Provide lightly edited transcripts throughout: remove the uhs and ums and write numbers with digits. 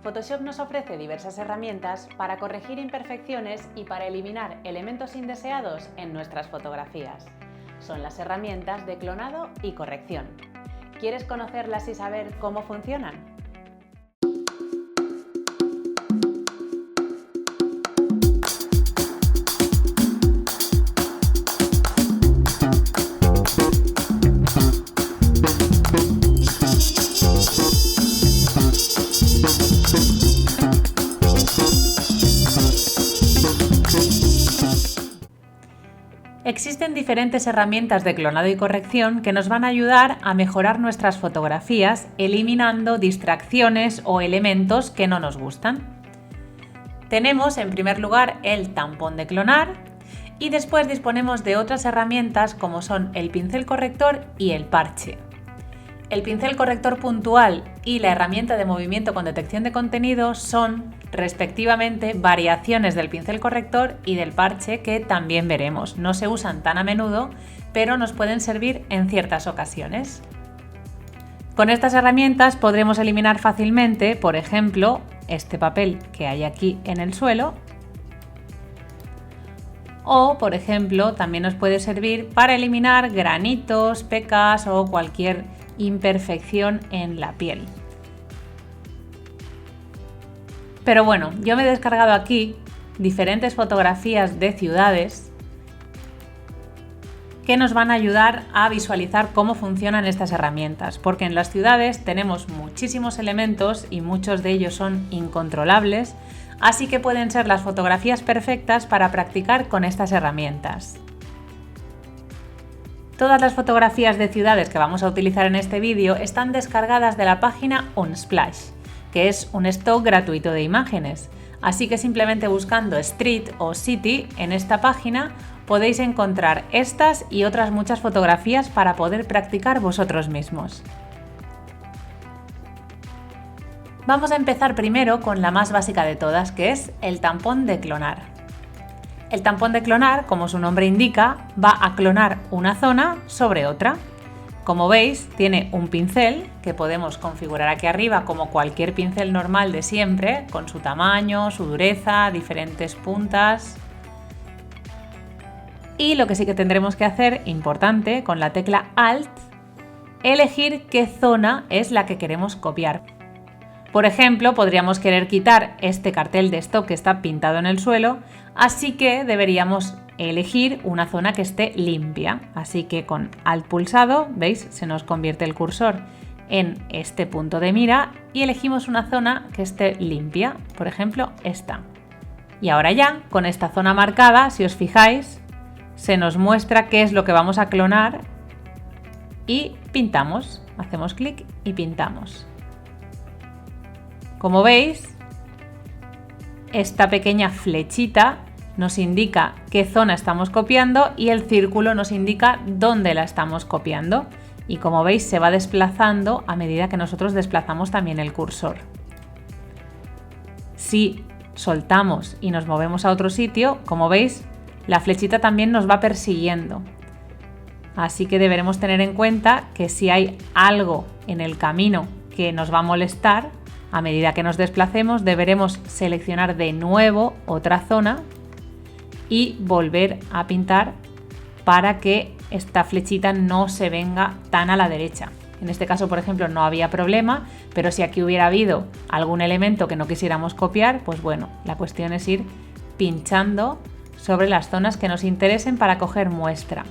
Photoshop nos ofrece diversas herramientas para corregir imperfecciones y para eliminar elementos indeseados en nuestras fotografías. Son las herramientas de clonado y corrección. ¿Quieres conocerlas y saber cómo funcionan? Existen diferentes herramientas de clonado y corrección que nos van a ayudar a mejorar nuestras fotografías, eliminando distracciones o elementos que no nos gustan. Tenemos en primer lugar el tampón de clonar y después disponemos de otras herramientas como son el pincel corrector y el parche. El pincel corrector puntual y la herramienta de movimiento con detección de contenido son, respectivamente, variaciones del pincel corrector y del parche que también veremos. No se usan tan a menudo, pero nos pueden servir en ciertas ocasiones. Con estas herramientas podremos eliminar fácilmente, por ejemplo, este papel que hay aquí en el suelo. O, por ejemplo, también nos puede servir para eliminar granitos, pecas o cualquier imperfección en la piel. Pero bueno, yo me he descargado aquí diferentes fotografías de ciudades que nos van a ayudar a visualizar cómo funcionan estas herramientas, porque en las ciudades tenemos muchísimos elementos y muchos de ellos son incontrolables, así que pueden ser las fotografías perfectas para practicar con estas herramientas. Todas las fotografías de ciudades que vamos a utilizar en este vídeo están descargadas de la página Unsplash, que es un stock gratuito de imágenes. Así que simplemente buscando Street o City en esta página podéis encontrar estas y otras muchas fotografías para poder practicar vosotros mismos. Vamos a empezar primero con la más básica de todas, que es el tampón de clonar. El tampón de clonar, como su nombre indica, va a clonar una zona sobre otra. Como veis, tiene un pincel que podemos configurar aquí arriba como cualquier pincel normal de siempre, con su tamaño, su dureza, diferentes puntas. Y lo que sí que tendremos que hacer, importante, con la tecla Alt, elegir qué zona es la que queremos copiar. Por ejemplo, podríamos querer quitar este cartel de stock que está pintado en el suelo, así que deberíamos elegir una zona que esté limpia. Así que con Alt pulsado, ¿veis? Se nos convierte el cursor en este punto de mira y elegimos una zona que esté limpia, por ejemplo, esta. Y ahora ya, con esta zona marcada, si os fijáis, se nos muestra qué es lo que vamos a clonar y pintamos. Hacemos clic y pintamos. Como veis, esta pequeña flechita nos indica qué zona estamos copiando y el círculo nos indica dónde la estamos copiando. Y como veis, se va desplazando a medida que nosotros desplazamos también el cursor. Si soltamos y nos movemos a otro sitio, como veis, la flechita también nos va persiguiendo. Así que deberemos tener en cuenta que si hay algo en el camino que nos va a molestar, a medida que nos desplacemos, deberemos seleccionar de nuevo otra zona y volver a pintar para que esta flechita no se venga tan a la derecha. En este caso, por ejemplo, no había problema, pero si aquí hubiera habido algún elemento que no quisiéramos copiar, pues bueno, la cuestión es ir pinchando sobre las zonas que nos interesen para coger muestra.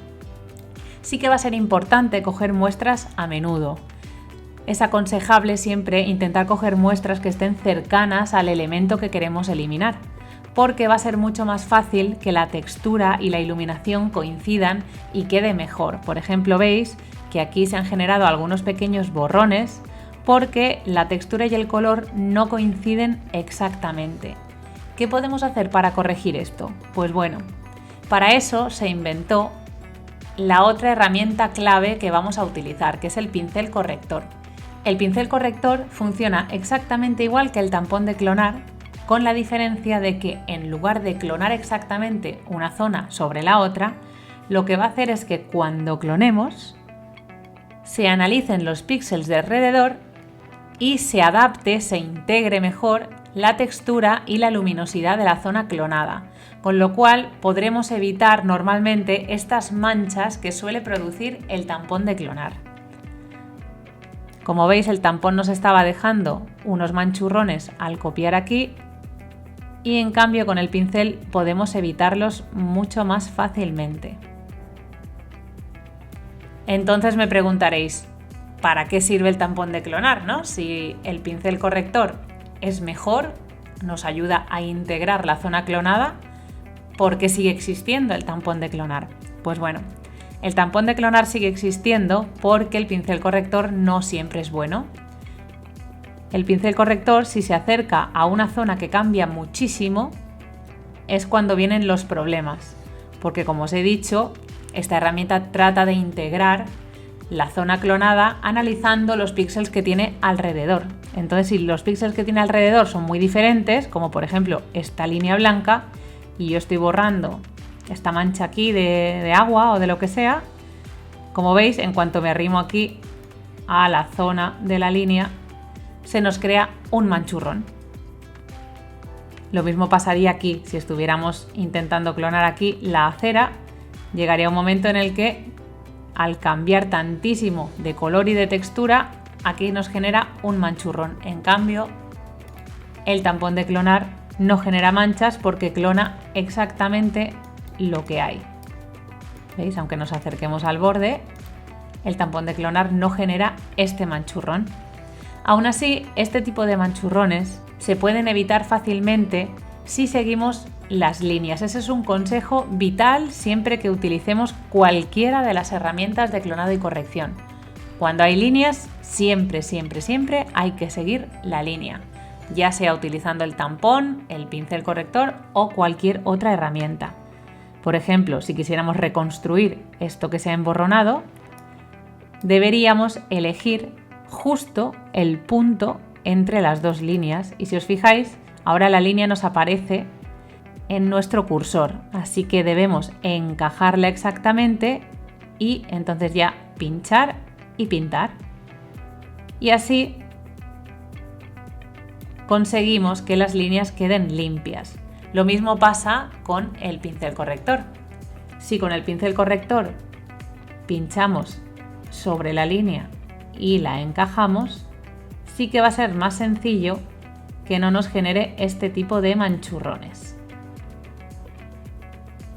Sí que va a ser importante coger muestras a menudo. Es aconsejable siempre intentar coger muestras que estén cercanas al elemento que queremos eliminar, porque va a ser mucho más fácil que la textura y la iluminación coincidan y quede mejor. Por ejemplo, veis que aquí se han generado algunos pequeños borrones porque la textura y el color no coinciden exactamente. ¿Qué podemos hacer para corregir esto? Pues bueno, para eso se inventó la otra herramienta clave que vamos a utilizar, que es el pincel corrector. El pincel corrector funciona exactamente igual que el tampón de clonar, con la diferencia de que en lugar de clonar exactamente una zona sobre la otra, lo que va a hacer es que cuando clonemos se analicen los píxeles de alrededor y se adapte, se integre mejor la textura y la luminosidad de la zona clonada, con lo cual podremos evitar normalmente estas manchas que suele producir el tampón de clonar. Como veis, el tampón nos estaba dejando unos manchurrones al copiar aquí y en cambio con el pincel podemos evitarlos mucho más fácilmente. Entonces me preguntaréis, ¿para qué sirve el tampón de clonar, no? Si el pincel corrector es mejor, nos ayuda a integrar la zona clonada, ¿por qué sigue existiendo el tampón de clonar? Pues bueno, el tampón de clonar sigue existiendo porque el pincel corrector no siempre es bueno. El pincel corrector, si se acerca a una zona que cambia muchísimo, es cuando vienen los problemas, porque como os he dicho, esta herramienta trata de integrar la zona clonada analizando los píxeles que tiene alrededor. Entonces, si los píxeles que tiene alrededor son muy diferentes, como por ejemplo esta línea blanca, y yo estoy borrando esta mancha aquí de agua o de lo que sea, como veis, en cuanto me arrimo aquí a la zona de la línea, se nos crea un manchurrón. Lo mismo pasaría aquí, si estuviéramos intentando clonar aquí la acera, llegaría un momento en el que al cambiar tantísimo de color y de textura, aquí nos genera un manchurrón. En cambio, el tampón de clonar no genera manchas porque clona exactamente lo que hay. ¿Veis? Aunque nos acerquemos al borde, el tampón de clonar no genera este manchurrón. Aún así, este tipo de manchurrones se pueden evitar fácilmente si seguimos las líneas. Ese es un consejo vital siempre que utilicemos cualquiera de las herramientas de clonado y corrección. Cuando hay líneas, siempre hay que seguir la línea, ya sea utilizando el tampón, el pincel corrector o cualquier otra herramienta. Por ejemplo, si quisiéramos reconstruir esto que se ha emborronado, deberíamos elegir justo el punto entre las dos líneas y si os fijáis, ahora la línea nos aparece en nuestro cursor, así que debemos encajarla exactamente y entonces ya pinchar y pintar. Y así conseguimos que las líneas queden limpias. Lo mismo pasa con el pincel corrector. Si con el pincel corrector pinchamos sobre la línea y la encajamos, sí que va a ser más sencillo que no nos genere este tipo de manchurrones.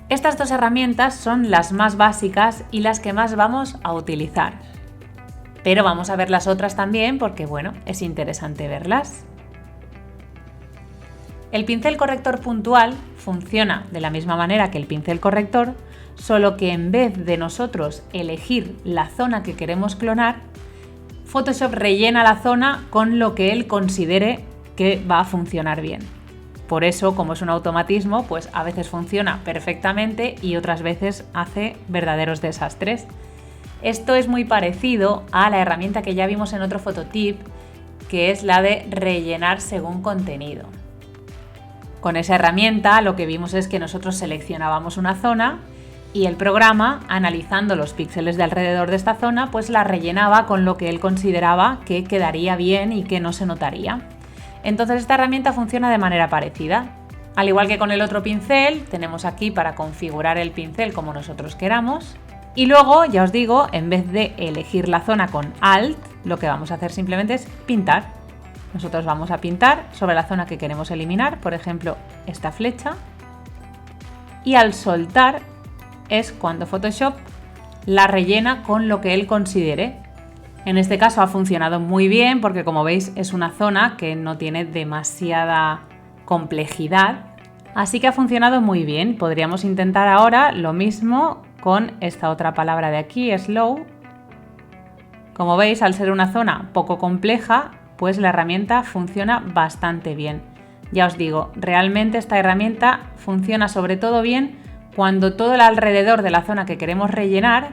Estas dos herramientas son las más básicas y las que más vamos a utilizar. Pero vamos a ver las otras también porque, bueno, es interesante verlas. El pincel corrector puntual funciona de la misma manera que el pincel corrector, solo que en vez de nosotros elegir la zona que queremos clonar, Photoshop rellena la zona con lo que él considere que va a funcionar bien. Por eso, como es un automatismo, pues a veces funciona perfectamente y otras veces hace verdaderos desastres. Esto es muy parecido a la herramienta que ya vimos en otro fototip, que es la de rellenar según contenido. Con esa herramienta lo que vimos es que nosotros seleccionábamos una zona y el programa, analizando los píxeles de alrededor de esta zona, pues la rellenaba con lo que él consideraba que quedaría bien y que no se notaría. Entonces esta herramienta funciona de manera parecida. Al igual que con el otro pincel, tenemos aquí para configurar el pincel como nosotros queramos. Y luego, ya os digo, en vez de elegir la zona con Alt, lo que vamos a hacer simplemente es pintar. Nosotros vamos a pintar sobre la zona que queremos eliminar, por ejemplo, esta flecha. Y al soltar es cuando Photoshop la rellena con lo que él considere. En este caso ha funcionado muy bien porque, como veis, es una zona que no tiene demasiada complejidad. Así que ha funcionado muy bien. Podríamos intentar ahora lo mismo con esta otra palabra de aquí, slow. Como veis, al ser una zona poco compleja, pues la herramienta funciona bastante bien. Ya os digo, realmente esta herramienta funciona sobre todo bien cuando todo el alrededor de la zona que queremos rellenar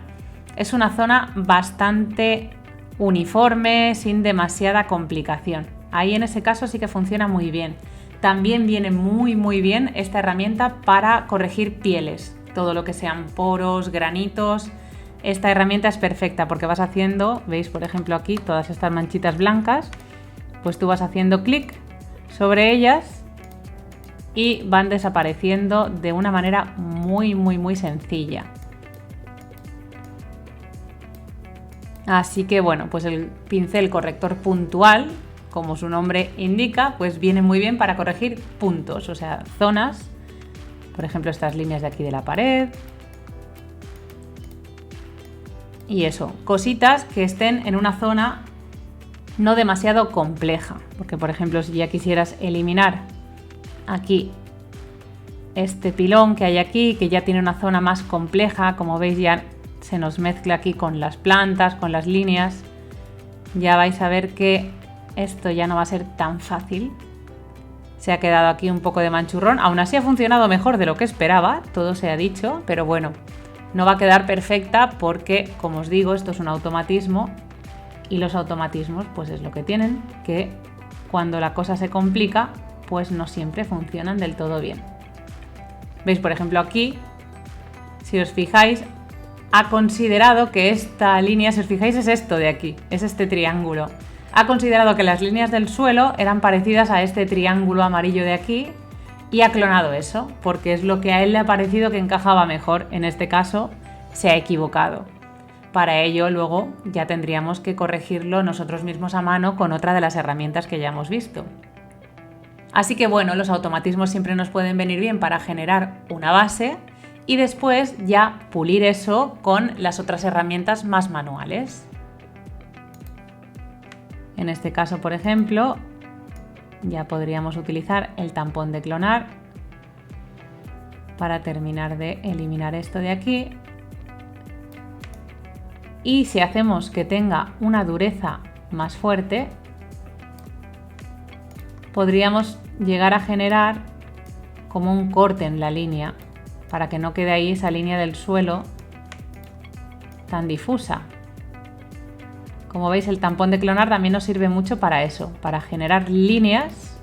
es una zona bastante uniforme, sin demasiada complicación. Ahí en ese caso sí que funciona muy bien. También viene muy bien esta herramienta para corregir pieles, todo lo que sean poros, granitos. Esta herramienta es perfecta porque vas haciendo, veis por ejemplo aquí todas estas manchitas blancas pues tú vas haciendo clic sobre ellas y van desapareciendo de una manera muy sencilla. Así que bueno, pues el pincel corrector puntual, como su nombre indica, pues viene muy bien para corregir puntos, o sea, zonas, por ejemplo, estas líneas de aquí de la pared. Y eso, cositas que estén en una zona no demasiado compleja, porque por ejemplo, si ya quisieras eliminar aquí este pilón que hay aquí, que ya tiene una zona más compleja, como veis ya se nos mezcla aquí con las plantas, con las líneas, ya vais a ver que esto ya no va a ser tan fácil. Se ha quedado aquí un poco de manchurrón, aún así ha funcionado mejor de lo que esperaba, todo se ha dicho, pero bueno, no va a quedar perfecta porque, como os digo, esto es un automatismo y los automatismos pues es lo que tienen, que cuando la cosa se complica pues no siempre funcionan del todo bien. Veis, por ejemplo, aquí, si os fijáis, ha considerado que esta línea, si os fijáis, es esto de aquí, es este triángulo. Ha considerado que las líneas del suelo eran parecidas a este triángulo amarillo de aquí y ha clonado eso, porque es lo que a él le ha parecido que encajaba mejor. En este caso, se ha equivocado. Para ello, luego ya tendríamos que corregirlo nosotros mismos a mano con otra de las herramientas que ya hemos visto. Así que bueno, los automatismos siempre nos pueden venir bien para generar una base y después ya pulir eso con las otras herramientas más manuales. En este caso, por ejemplo, ya podríamos utilizar el tampón de clonar para terminar de eliminar esto de aquí. Y si hacemos que tenga una dureza más fuerte, podríamos llegar a generar como un corte en la línea para que no quede ahí esa línea del suelo tan difusa. Como veis, el tampón de clonar también nos sirve mucho para eso, para generar líneas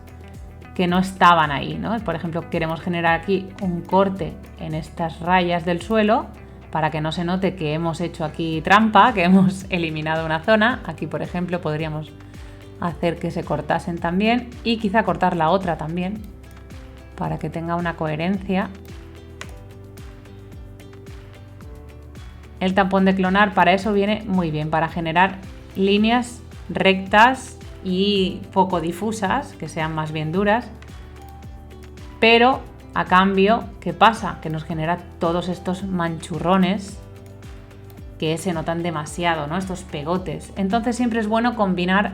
que no estaban ahí, ¿no? Por ejemplo, queremos generar aquí un corte en estas rayas del suelo para que no se note que hemos hecho aquí trampa, que hemos eliminado una zona. Aquí, por ejemplo, podríamos hacer que se cortasen también y quizá cortar la otra también para que tenga una coherencia. El tampón de clonar para eso viene muy bien, para generar líneas rectas y poco difusas, que sean más bien duras, pero a cambio, ¿qué pasa? Que nos genera todos estos manchurrones que se notan demasiado, ¿no? Estos pegotes. Entonces siempre es bueno combinar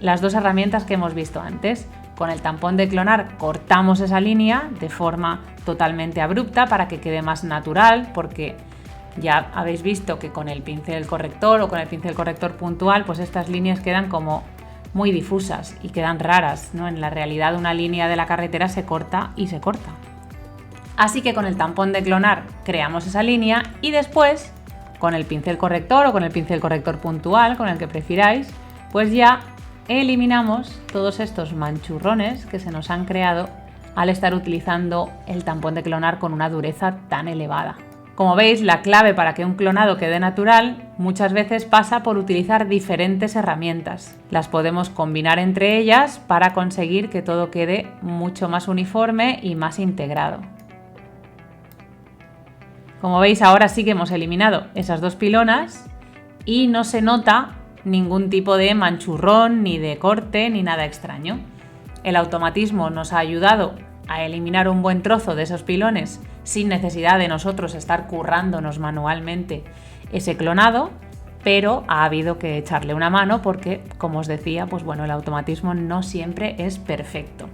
las dos herramientas que hemos visto antes. Con el tampón de clonar cortamos esa línea de forma totalmente abrupta para que quede más natural, porque ya habéis visto que con el pincel corrector o con el pincel corrector puntual, pues estas líneas quedan como muy difusas y quedan raras, ¿no? En la realidad una línea de la carretera se corta y se corta. Así que con el tampón de clonar creamos esa línea y después con el pincel corrector o con el pincel corrector puntual, con el que prefiráis, pues ya eliminamos todos estos manchurrones que se nos han creado al estar utilizando el tampón de clonar con una dureza tan elevada. Como veis, la clave para que un clonado quede natural muchas veces pasa por utilizar diferentes herramientas. Las podemos combinar entre ellas para conseguir que todo quede mucho más uniforme y más integrado. Como veis, ahora sí que hemos eliminado esas dos pilonas y no se nota ningún tipo de manchurrón, ni de corte, ni nada extraño. El automatismo nos ha ayudado a eliminar un buen trozo de esos pilones sin necesidad de nosotros estar currándonos manualmente ese clonado, pero ha habido que echarle una mano porque, como os decía, pues bueno, el automatismo no siempre es perfecto.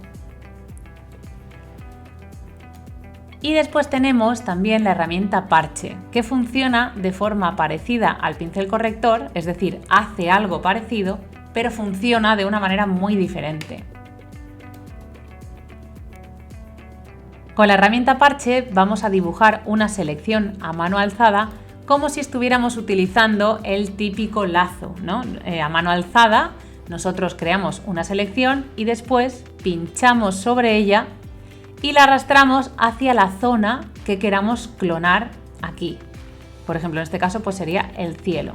Y después tenemos también la herramienta parche, que funciona de forma parecida al pincel corrector, es decir, hace algo parecido, pero funciona de una manera muy diferente. Con la herramienta parche vamos a dibujar una selección a mano alzada como si estuviéramos utilizando el típico lazo, ¿no? A mano alzada nosotros creamos una selección y después pinchamos sobre ella y la arrastramos hacia la zona que queramos clonar aquí. Por ejemplo, en este caso pues sería el cielo.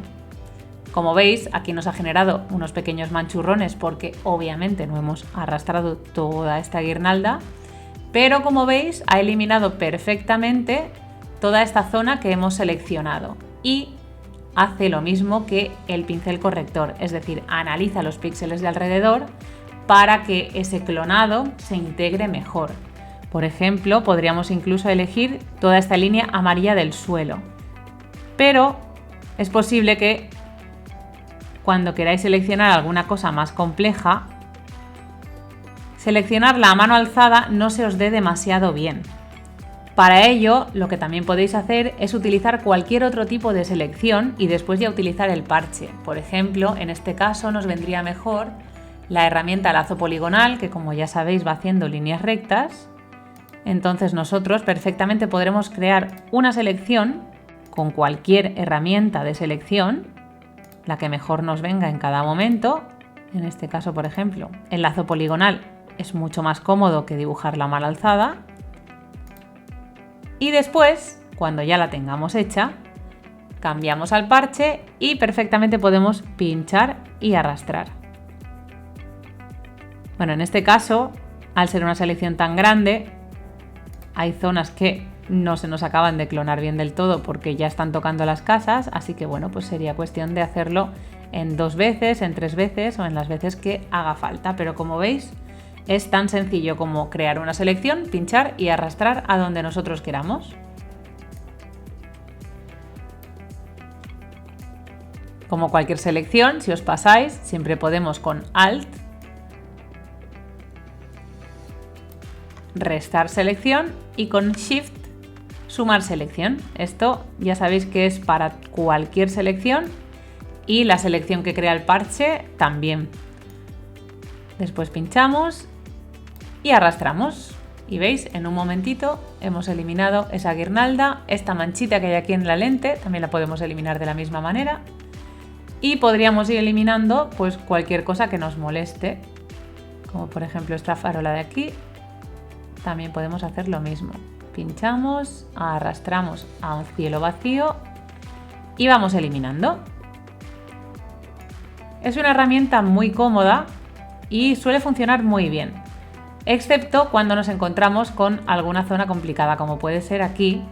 Como veis, aquí nos ha generado unos pequeños manchurrones porque obviamente no hemos arrastrado toda esta guirnalda, pero como veis ha eliminado perfectamente toda esta zona que hemos seleccionado y hace lo mismo que el pincel corrector, es decir, analiza los píxeles de alrededor para que ese clonado se integre mejor. Por ejemplo, podríamos incluso elegir toda esta línea amarilla del suelo, pero es posible que cuando queráis seleccionar alguna cosa más compleja, seleccionarla a mano alzada no se os dé demasiado bien. Para ello, lo que también podéis hacer es utilizar cualquier otro tipo de selección y después ya utilizar el parche. Por ejemplo, en este caso nos vendría mejor la herramienta lazo poligonal, que como ya sabéis va haciendo líneas rectas. Entonces nosotros perfectamente podremos crear una selección con cualquier herramienta de selección, la que mejor nos venga en cada momento. En este caso, por ejemplo, el lazo poligonal es mucho más cómodo que dibujar la mano alzada. Y después, cuando ya la tengamos hecha, cambiamos al parche y perfectamente podemos pinchar y arrastrar. Bueno, en este caso, al ser una selección tan grande, hay zonas que no se nos acaban de clonar bien del todo porque ya están tocando las casas, así que bueno, pues sería cuestión de hacerlo en 2 veces, en 3 veces o en las veces que haga falta. Pero como veis, es tan sencillo como crear una selección, pinchar y arrastrar a donde nosotros queramos. Como cualquier selección, si os pasáis, siempre podemos con Alt, restar selección y con Shift, sumar selección. Esto ya sabéis que es para cualquier selección y la selección que crea el parche también. Después pinchamos y arrastramos y veis, en un momentito hemos eliminado esa guirnalda. Esta manchita que hay aquí en la lente también la podemos eliminar de la misma manera y podríamos ir eliminando pues cualquier cosa que nos moleste, como por ejemplo esta farola de aquí. También podemos hacer lo mismo, pinchamos, arrastramos a un cielo vacío y vamos eliminando. Es una herramienta muy cómoda y suele funcionar muy bien, excepto cuando nos encontramos con alguna zona complicada, como puede ser aquí.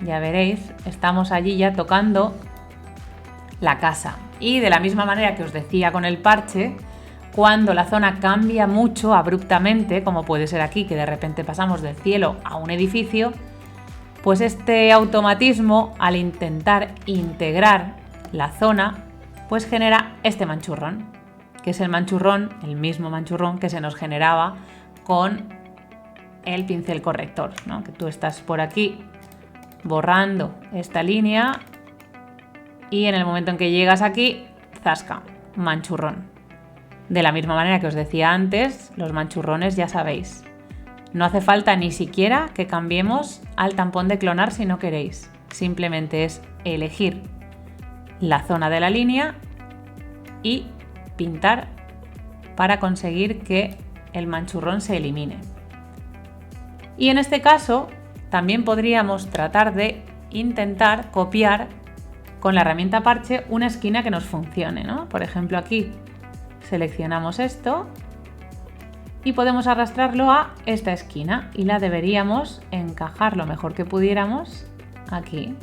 Ya veréis, estamos allí ya tocando la casa y de la misma manera que os decía con el parche, cuando la zona cambia mucho abruptamente, como puede ser aquí, que de repente pasamos del cielo a un edificio, pues este automatismo, al intentar integrar la zona, pues genera este manchurrón, que es el mismo manchurrón que se nos generaba con el pincel corrector, ¿no? Que tú estás por aquí borrando esta línea y en el momento en que llegas aquí, zasca, manchurrón. De la misma manera que os decía antes, los manchurrones ya sabéis, no hace falta ni siquiera que cambiemos al tampón de clonar si no queréis. Simplemente es elegir la zona de la línea y pintar para conseguir que el manchurrón se elimine. Y en este caso también podríamos tratar de intentar copiar con la herramienta parche una esquina que nos funcione, ¿no? Por ejemplo, aquí seleccionamos esto y podemos arrastrarlo a esta esquina y la deberíamos encajar lo mejor que pudiéramos aquí.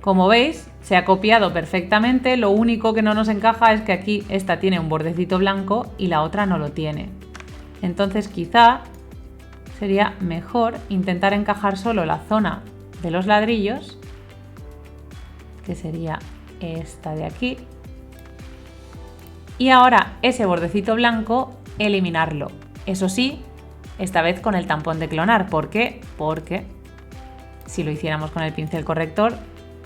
Como veis, se ha copiado perfectamente, lo único que no nos encaja es que aquí esta tiene un bordecito blanco y la otra no lo tiene. Entonces quizá sería mejor intentar encajar solo la zona de los ladrillos, que sería esta de aquí, y ahora ese bordecito blanco eliminarlo. Eso sí, esta vez con el tampón de clonar. ¿Por qué? Porque si lo hiciéramos con el pincel corrector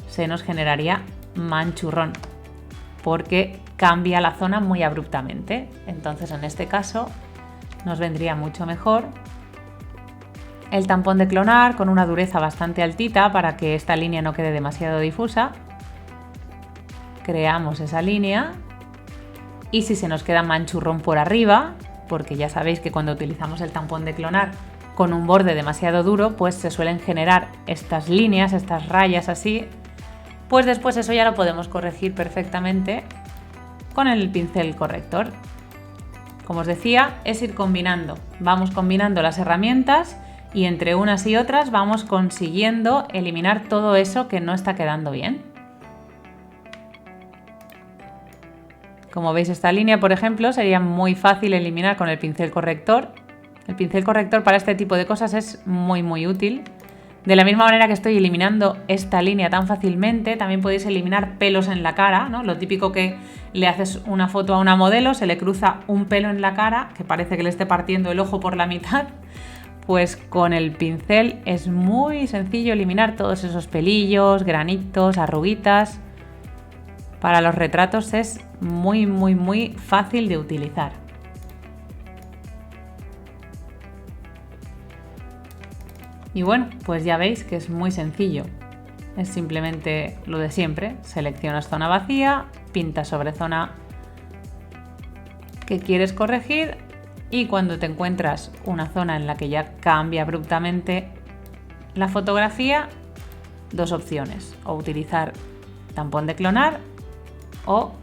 se nos generaría manchurrón, porque cambia la zona muy abruptamente. Entonces en este caso nos vendría mucho mejor el tampón de clonar con una dureza bastante altita para que esta línea no quede demasiado difusa. Creamos esa línea y si se nos queda manchurrón por arriba, porque ya sabéis que cuando utilizamos el tampón de clonar con un borde demasiado duro, pues se suelen generar estas líneas, estas rayas así. Pues después eso ya lo podemos corregir perfectamente con el pincel corrector. Como os decía, es ir combinando. Vamos combinando las herramientas y entre unas y otras vamos consiguiendo eliminar todo eso que no está quedando bien. Como veis, esta línea, por ejemplo, sería muy fácil eliminar con el pincel corrector. El pincel corrector para este tipo de cosas es muy útil. De la misma manera que estoy eliminando esta línea tan fácilmente, también podéis eliminar pelos en la cara, ¿no? Lo típico que le haces una foto a una modelo, se le cruza un pelo en la cara, que parece que le esté partiendo el ojo por la mitad. Pues con el pincel es muy sencillo eliminar todos esos pelillos, granitos, arruguitas. Para los retratos es muy fácil de utilizar. Y bueno, pues ya veis que es muy sencillo. Es simplemente lo de siempre. Seleccionas zona vacía, pintas sobre zona que quieres corregir y cuando te encuentras una zona en la que ya cambia abruptamente la fotografía, dos opciones. O utilizar tampón de clonar o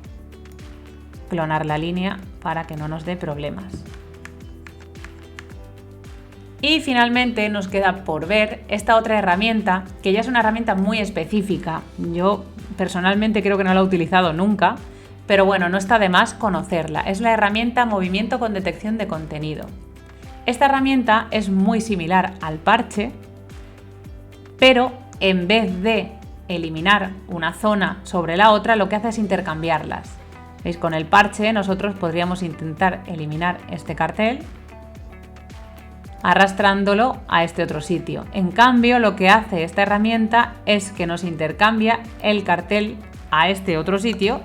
clonar la línea para que no nos dé problemas. Y finalmente nos queda por ver esta otra herramienta, que ya es una herramienta muy específica. Yo personalmente creo que no la he utilizado nunca, pero bueno, no está de más conocerla. Es la herramienta Movimiento con detección de contenido. Esta herramienta es muy similar al parche, pero en vez de eliminar una zona sobre la otra, lo que hace es intercambiarlas. ¿Veis? Con el parche nosotros podríamos intentar eliminar este cartel arrastrándolo a este otro sitio. En cambio, lo que hace esta herramienta es que nos intercambia el cartel a este otro sitio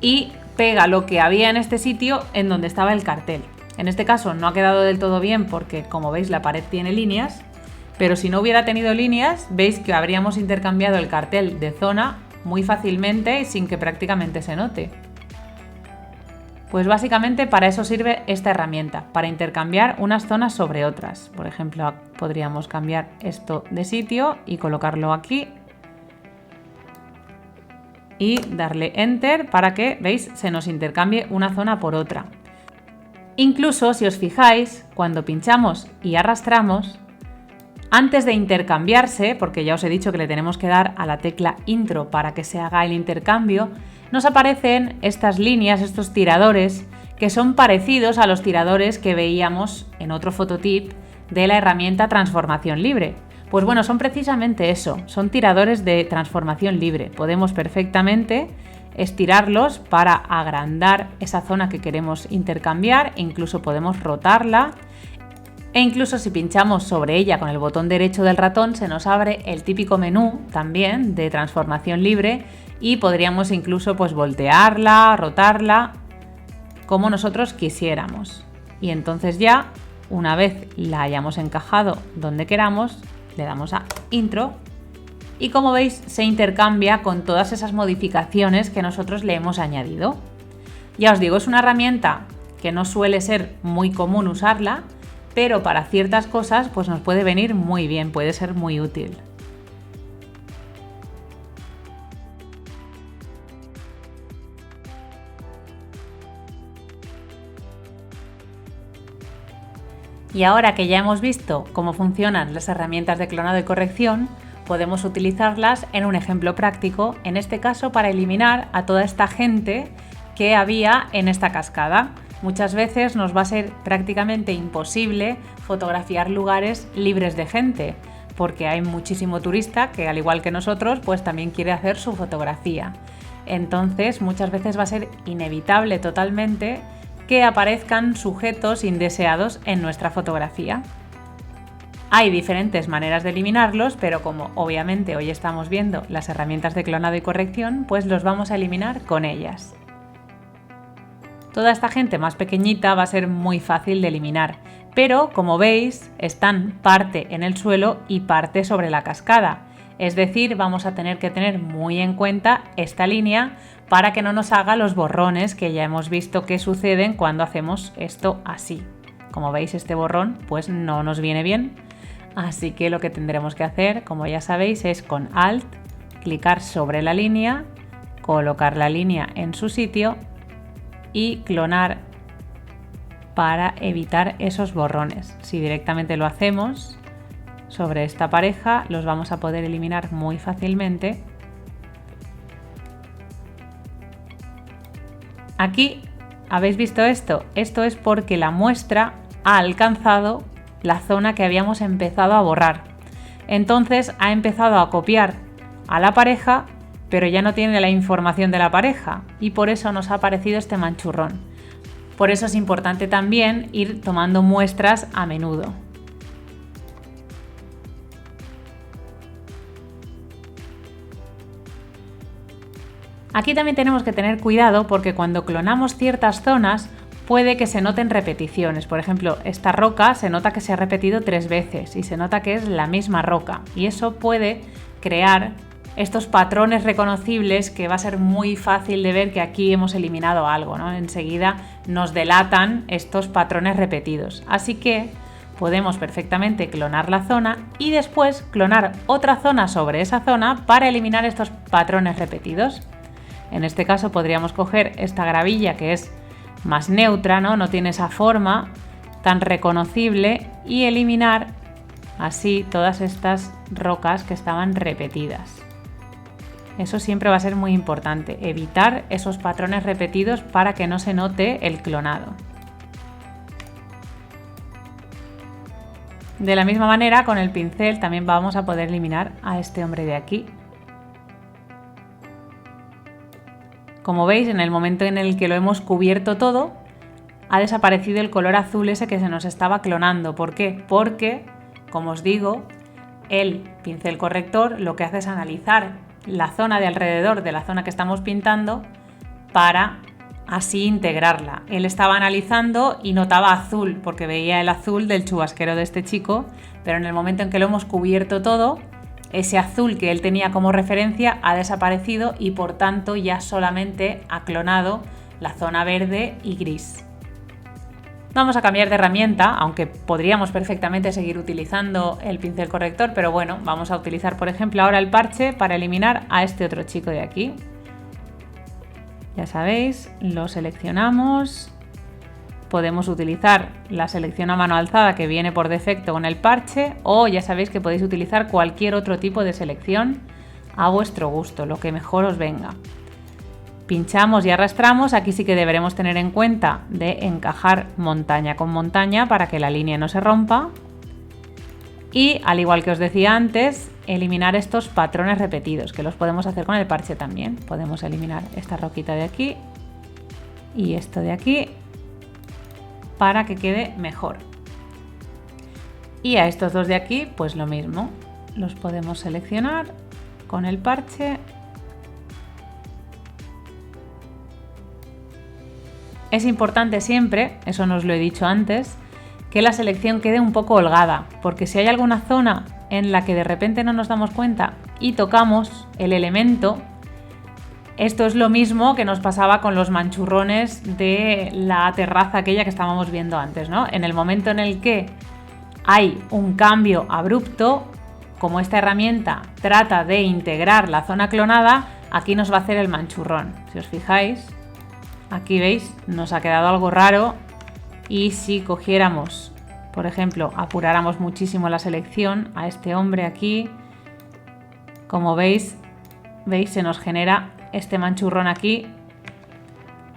y pega lo que había en este sitio en donde estaba el cartel. En este caso no ha quedado del todo bien porque, como veis, la pared tiene líneas, pero si no hubiera tenido líneas, veis que habríamos intercambiado el cartel de zona muy fácilmente y sin que prácticamente se note. Pues básicamente para eso sirve esta herramienta, para intercambiar unas zonas sobre otras. Por ejemplo, podríamos cambiar esto de sitio y colocarlo aquí y darle Enter para que, veis, se nos intercambie una zona por otra. Incluso, si os fijáis, cuando pinchamos y arrastramos, antes de intercambiarse, porque ya os he dicho que le tenemos que dar a la tecla Intro para que se haga el intercambio, nos aparecen estas líneas, estos tiradores, que son parecidos a los tiradores que veíamos en otro fototip de la herramienta Transformación Libre. Pues bueno, son precisamente eso, son tiradores de transformación libre. Podemos perfectamente estirarlos para agrandar esa zona que queremos intercambiar, e incluso podemos rotarla. E incluso si pinchamos sobre ella con el botón derecho del ratón se nos abre el típico menú también de transformación libre y podríamos incluso pues voltearla, rotarla como nosotros quisiéramos. Y entonces ya, una vez la hayamos encajado donde queramos, le damos a Intro y como veis se intercambia con todas esas modificaciones que nosotros le hemos añadido. Ya os digo, es una herramienta que no suele ser muy común usarla, pero para ciertas cosas pues nos puede venir muy bien, puede ser muy útil. Y ahora que ya hemos visto cómo funcionan las herramientas de clonado y corrección, podemos utilizarlas en un ejemplo práctico, en este caso para eliminar a toda esta gente que había en esta cascada. Muchas veces nos va a ser prácticamente imposible fotografiar lugares libres de gente, porque hay muchísimo turista que, al igual que nosotros, pues también quiere hacer su fotografía. Entonces, muchas veces va a ser inevitable totalmente que aparezcan sujetos indeseados en nuestra fotografía. Hay diferentes maneras de eliminarlos, pero como obviamente hoy estamos viendo las herramientas de clonado y corrección, pues los vamos a eliminar con ellas. Toda esta gente más pequeñita va a ser muy fácil de eliminar, pero como veis están parte en el suelo y parte sobre la cascada. Es decir, vamos a tener que tener muy en cuenta esta línea para que no nos haga los borrones que ya hemos visto que suceden cuando hacemos esto así. como veis este borrón pues no nos viene bien, así que lo que tendremos que hacer, como ya sabéis, es con Alt, clicar sobre la línea, colocar la línea en su sitio y clonar para evitar esos borrones. Si directamente lo hacemos sobre esta pareja, los vamos a poder eliminar muy fácilmente. Aquí, ¿habéis visto esto? Esto es porque la muestra ha alcanzado la zona que habíamos empezado a borrar. Entonces ha empezado a copiar a la pareja, pero ya no tiene la información de la pareja y por eso nos ha aparecido este manchurrón. Por eso es importante también ir tomando muestras a menudo. Aquí también tenemos que tener cuidado porque cuando clonamos ciertas zonas puede que se noten repeticiones. Por ejemplo, esta roca se nota que se ha repetido 3 veces y se nota que es la misma roca y eso puede crear estos patrones reconocibles que va a ser muy fácil de ver que aquí hemos eliminado algo, ¿no? Enseguida nos delatan estos patrones repetidos. Así que podemos perfectamente clonar la zona y después clonar otra zona sobre esa zona para eliminar estos patrones repetidos. En este caso podríamos coger esta gravilla que es más neutra, ¿no? No tiene esa forma tan reconocible y eliminar así todas estas rocas que estaban repetidas. Eso siempre va a ser muy importante, evitar esos patrones repetidos para que no se note el clonado. De la misma manera, con el pincel también vamos a poder eliminar a este hombre de aquí. Como veis, en el momento en el que lo hemos cubierto todo, ha desaparecido el color azul ese que se nos estaba clonando. ¿Por qué? Porque, como os digo, el pincel corrector lo que hace es analizar la zona de alrededor de la zona que estamos pintando para así integrarla. Él estaba analizando y notaba azul porque veía el azul del chubasquero de este chico, pero en el momento en que lo hemos cubierto todo, ese azul que él tenía como referencia ha desaparecido y por tanto ya solamente ha clonado la zona verde y gris. Vamos a cambiar de herramienta, aunque podríamos perfectamente seguir utilizando el pincel corrector, pero bueno, vamos a utilizar por ejemplo ahora el parche para eliminar a este otro chico de aquí. Ya sabéis, lo seleccionamos, podemos utilizar la selección a mano alzada que viene por defecto con el parche o ya sabéis que podéis utilizar cualquier otro tipo de selección a vuestro gusto, lo que mejor os venga. Pinchamos y arrastramos, aquí sí que deberemos tener en cuenta de encajar montaña con montaña para que la línea no se rompa y, al igual que os decía antes, eliminar estos patrones repetidos, que los podemos hacer con el parche también. Podemos eliminar esta roquita de aquí y esto de aquí para que quede mejor. Y a estos dos de aquí, pues lo mismo, los podemos seleccionar con el parche. Es importante siempre, eso nos lo he dicho antes, que la selección quede un poco holgada, porque si hay alguna zona en la que de repente no nos damos cuenta y tocamos el elemento, esto es lo mismo que nos pasaba con los manchurrones de la terraza aquella que estábamos viendo antes, ¿no? En el momento en el que hay un cambio abrupto, como esta herramienta trata de integrar la zona clonada, aquí nos va a hacer el manchurrón. Si os fijáis, aquí veis, nos ha quedado algo raro y si cogiéramos, por ejemplo, apuráramos muchísimo la selección a este hombre aquí, como veis, se nos genera este manchurrón aquí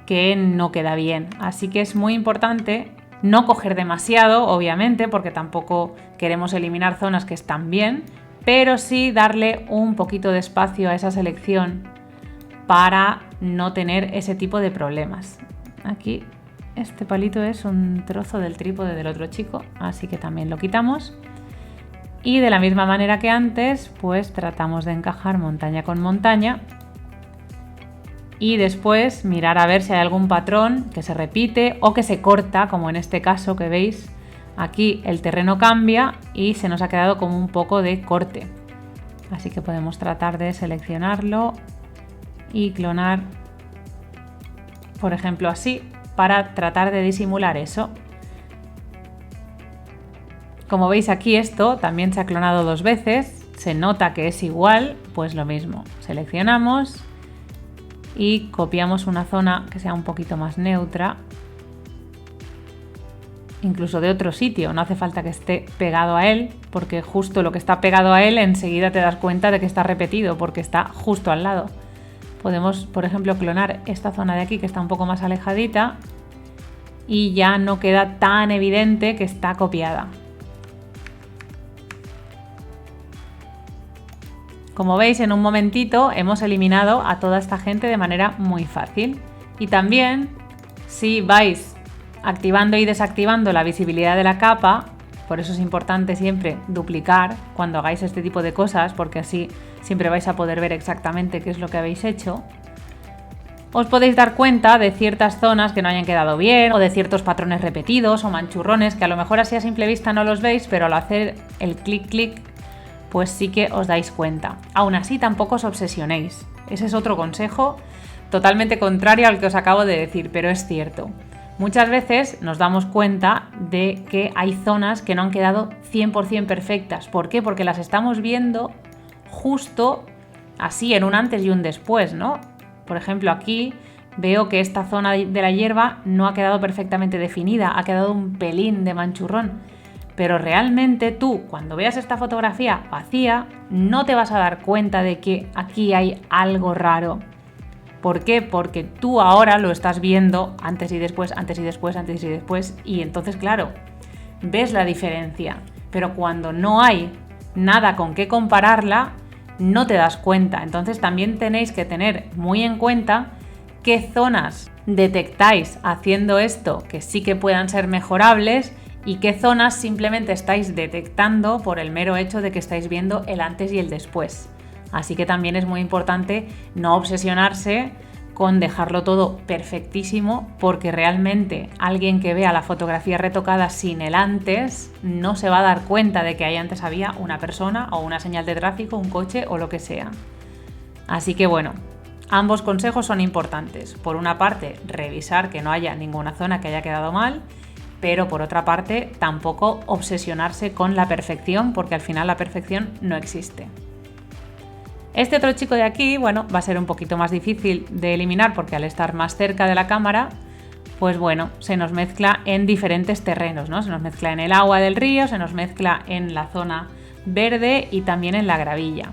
que no queda bien. Así que es muy importante no coger demasiado, obviamente, porque tampoco queremos eliminar zonas que están bien, pero sí darle un poquito de espacio a esa selección para no tener ese tipo de problemas. Aquí este palito es un trozo del trípode del otro chico, así que también lo quitamos. Y de la misma manera que antes, pues tratamos de encajar montaña con montaña y después mirar a ver si hay algún patrón que se repite o que se corta, como en este caso que veis, aquí el terreno cambia y se nos ha quedado como un poco de corte. Así que podemos tratar de seleccionarlo y clonar, por ejemplo así, para tratar de disimular eso. Como veis aquí esto también se ha clonado 2 veces, se nota que es igual, pues lo mismo. Seleccionamos y copiamos una zona que sea un poquito más neutra, incluso de otro sitio, no hace falta que esté pegado a él, porque justo lo que está pegado a él enseguida te das cuenta de que está repetido, porque está justo al lado. Podemos, por ejemplo, clonar esta zona de aquí que está un poco más alejadita y ya no queda tan evidente que está copiada. Como veis, en un momentito hemos eliminado a toda esta gente de manera muy fácil. Y también, si vais activando y desactivando la visibilidad de la capa, por eso es importante siempre duplicar cuando hagáis este tipo de cosas, porque así siempre vais a poder ver exactamente qué es lo que habéis hecho. Os podéis dar cuenta de ciertas zonas que no hayan quedado bien, o de ciertos patrones repetidos o manchurrones que a lo mejor así a simple vista no los veis, pero al hacer el clic pues sí que os dais cuenta. Aún así tampoco os obsesionéis. Ese es otro consejo totalmente contrario al que os acabo de decir, pero es cierto. Muchas veces nos damos cuenta de que hay zonas que no han quedado 100% perfectas. ¿Por qué? Porque las estamos viendo justo así en un antes y un después, ¿no? Por ejemplo, aquí veo que esta zona de la hierba no ha quedado perfectamente definida, ha quedado un pelín de manchurrón. Pero realmente tú, cuando veas esta fotografía vacía, no te vas a dar cuenta de que aquí hay algo raro. ¿Por qué? Porque tú ahora lo estás viendo antes y después, antes y después, antes y después, y entonces, claro, ves la diferencia. Pero cuando no hay nada con qué compararla, no te das cuenta. Entonces también tenéis que tener muy en cuenta qué zonas detectáis haciendo esto que sí que puedan ser mejorables y qué zonas simplemente estáis detectando por el mero hecho de que estáis viendo el antes y el después. Así que también es muy importante no obsesionarse con dejarlo todo perfectísimo, porque realmente alguien que vea la fotografía retocada sin el antes no se va a dar cuenta de que ahí antes había una persona o una señal de tráfico, un coche o lo que sea. Así que bueno, ambos consejos son importantes. Por una parte, revisar que no haya ninguna zona que haya quedado mal, pero por otra parte, tampoco obsesionarse con la perfección, porque al final la perfección no existe. Este otro chico de aquí, bueno, va a ser un poquito más difícil de eliminar porque al estar más cerca de la cámara, pues bueno, se nos mezcla en diferentes terrenos, ¿no? Se nos mezcla en el agua del río, se nos mezcla en la zona verde y también en la gravilla.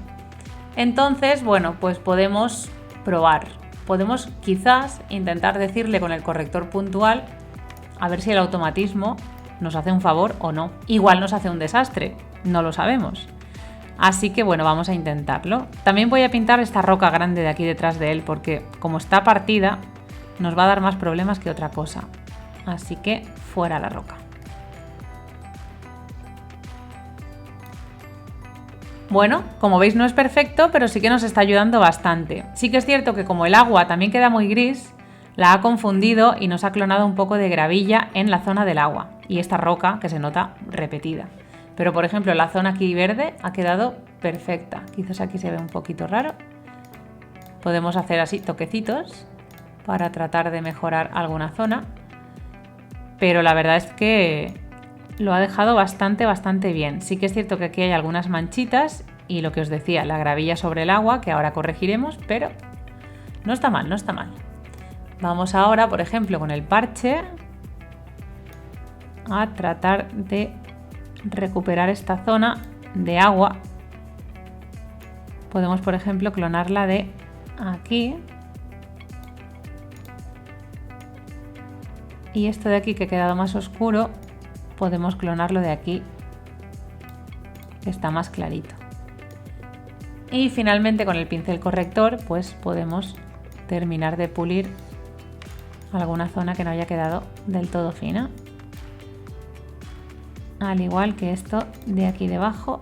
Entonces, bueno, pues podemos probar. Podemos quizás intentar decirle con el corrector puntual a ver si el automatismo nos hace un favor o no. Igual nos hace un desastre, no lo sabemos. Así que bueno, vamos a intentarlo. También voy a pintar esta roca grande de aquí detrás de él porque como está partida nos va a dar más problemas que otra cosa. Así que fuera la roca. Bueno, como veis no es perfecto, pero sí que nos está ayudando bastante. Sí que es cierto que como el agua también queda muy gris, la ha confundido y nos ha clonado un poco de gravilla en la zona del agua y esta roca que se nota repetida. Pero por ejemplo la zona aquí verde ha quedado perfecta. Quizás aquí se ve un poquito raro. Podemos hacer así toquecitos para tratar de mejorar alguna zona. Pero la verdad es que lo ha dejado bastante bien. Sí que es cierto que aquí hay algunas manchitas y lo que os decía, la gravilla sobre el agua, que ahora corregiremos, pero no está mal, no está mal. Vamos ahora, por ejemplo, con el parche a tratar de recuperar esta zona de agua. Podemos, por ejemplo, clonarla de aquí. Y esto de aquí que ha quedado más oscuro, podemos clonarlo de aquí, que está más clarito. Y finalmente con el pincel corrector, pues podemos terminar de pulir alguna zona que no haya quedado del todo fina. Al igual que esto de aquí debajo,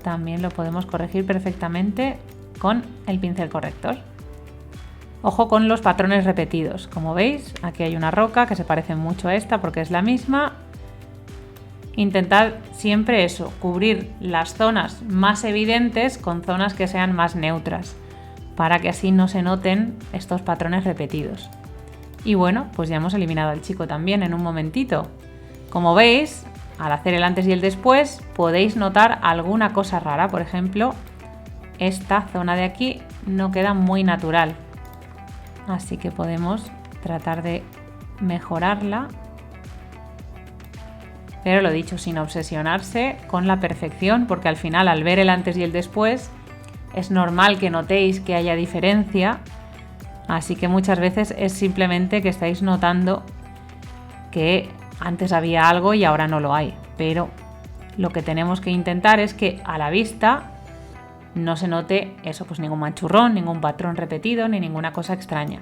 también lo podemos corregir perfectamente con el pincel corrector. Ojo con los patrones repetidos. Como veis, aquí hay una roca que se parece mucho a esta porque es la misma. Intentad siempre eso, cubrir las zonas más evidentes con zonas que sean más neutras, para que así no se noten estos patrones repetidos. Y bueno, pues ya hemos eliminado al chico también en un momentito. Como veis, al hacer el antes y el después podéis notar alguna cosa rara. Por ejemplo, esta zona de aquí no queda muy natural. Así que podemos tratar de mejorarla. Pero lo dicho, sin obsesionarse con la perfección, porque al final, al ver el antes y el después, es normal que notéis que haya diferencia. Así que muchas veces es simplemente que estáis notando que antes había algo y ahora no lo hay. Pero lo que tenemos que intentar es que a la vista no se note eso, pues ningún manchurrón, ningún patrón repetido ni ninguna cosa extraña.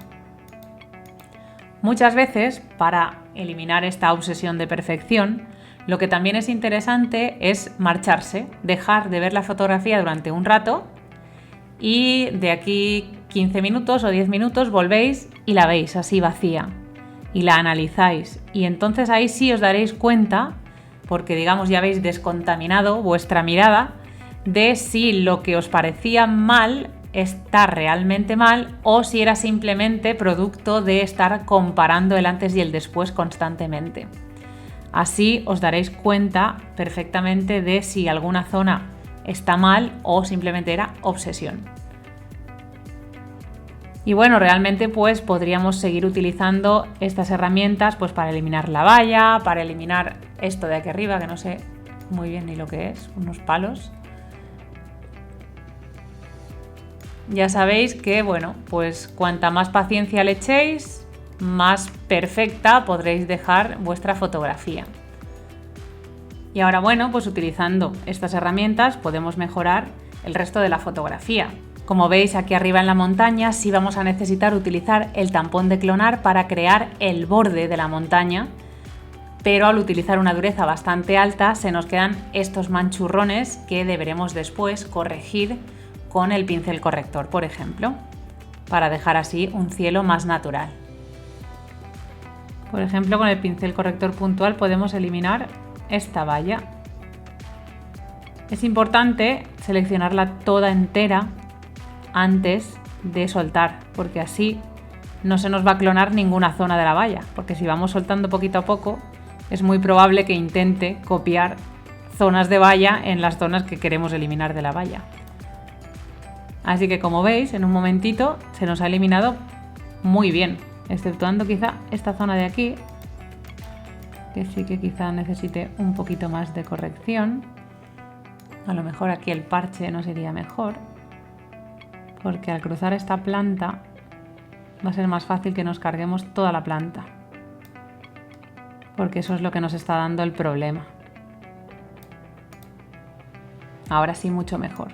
Muchas veces, para eliminar esta obsesión de perfección, lo que también es interesante es marcharse, dejar de ver la fotografía durante un rato y de aquí 15 minutos o 10 minutos volvéis y la veis así vacía y la analizáis. Y entonces ahí sí os daréis cuenta, porque digamos ya habéis descontaminado vuestra mirada, de si lo que os parecía mal está realmente mal o si era simplemente producto de estar comparando el antes y el después constantemente. Así os daréis cuenta perfectamente de si alguna zona está mal o simplemente era obsesión. Y bueno, realmente pues podríamos seguir utilizando estas herramientas pues para eliminar la valla, para eliminar esto de aquí arriba que no sé muy bien ni lo que es, unos palos. Ya sabéis que bueno, pues cuanta más paciencia le echéis, más perfecta podréis dejar vuestra fotografía. Y ahora bueno, pues utilizando estas herramientas podemos mejorar el resto de la fotografía. Como veis aquí arriba en la montaña sí vamos a necesitar utilizar el tampón de clonar para crear el borde de la montaña, pero al utilizar una dureza bastante alta se nos quedan estos manchurrones que deberemos después corregir con el pincel corrector, por ejemplo, para dejar así un cielo más natural. Por ejemplo, con el pincel corrector puntual podemos eliminar esta valla. Es importante seleccionarla toda entera antes de soltar, porque así no se nos va a clonar ninguna zona de la valla, porque si vamos soltando poquito a poco es muy probable que intente copiar zonas de valla en las zonas que queremos eliminar de la valla. Así que como veis, en un momentito se nos ha eliminado muy bien, exceptuando quizá esta zona de aquí, que sí que quizá necesite un poquito más de corrección. A lo mejor aquí el parche nos iría mejor, porque al cruzar esta planta va a ser más fácil que nos carguemos toda la planta, porque eso es lo que nos está dando el problema. Ahora sí, mucho mejor.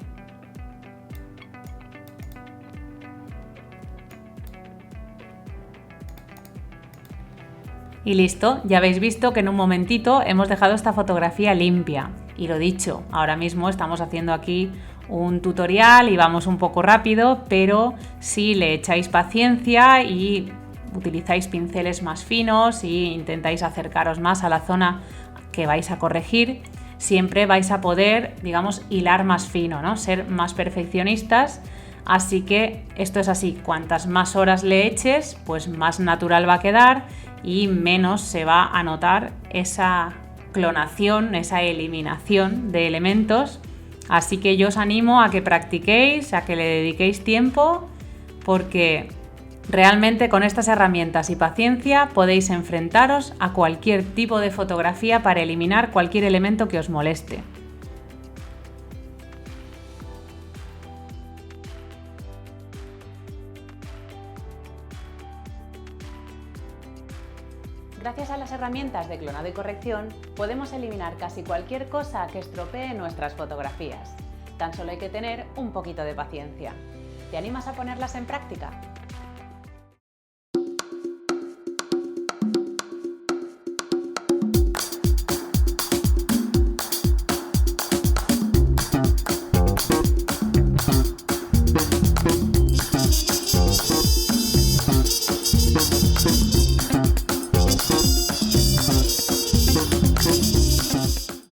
Y listo, ya habéis visto que en un momentito hemos dejado esta fotografía limpia. Y lo dicho, ahora mismo estamos haciendo aquí un tutorial y vamos un poco rápido, pero si le echáis paciencia y utilizáis pinceles más finos y intentáis acercaros más a la zona que vais a corregir, siempre vais a poder, digamos, hilar más fino, ¿no? Ser más perfeccionistas. Así que esto es así, cuantas más horas le eches, pues más natural va a quedar y menos se va a notar esa clonación, esa eliminación de elementos. Así que yo os animo a que practiquéis, a que le dediquéis tiempo, porque realmente con estas herramientas y paciencia podéis enfrentaros a cualquier tipo de fotografía para eliminar cualquier elemento que os moleste. Gracias a las herramientas de clonado y corrección, podemos eliminar casi cualquier cosa que estropee nuestras fotografías. Tan solo hay que tener un poquito de paciencia. ¿Te animas a ponerlas en práctica?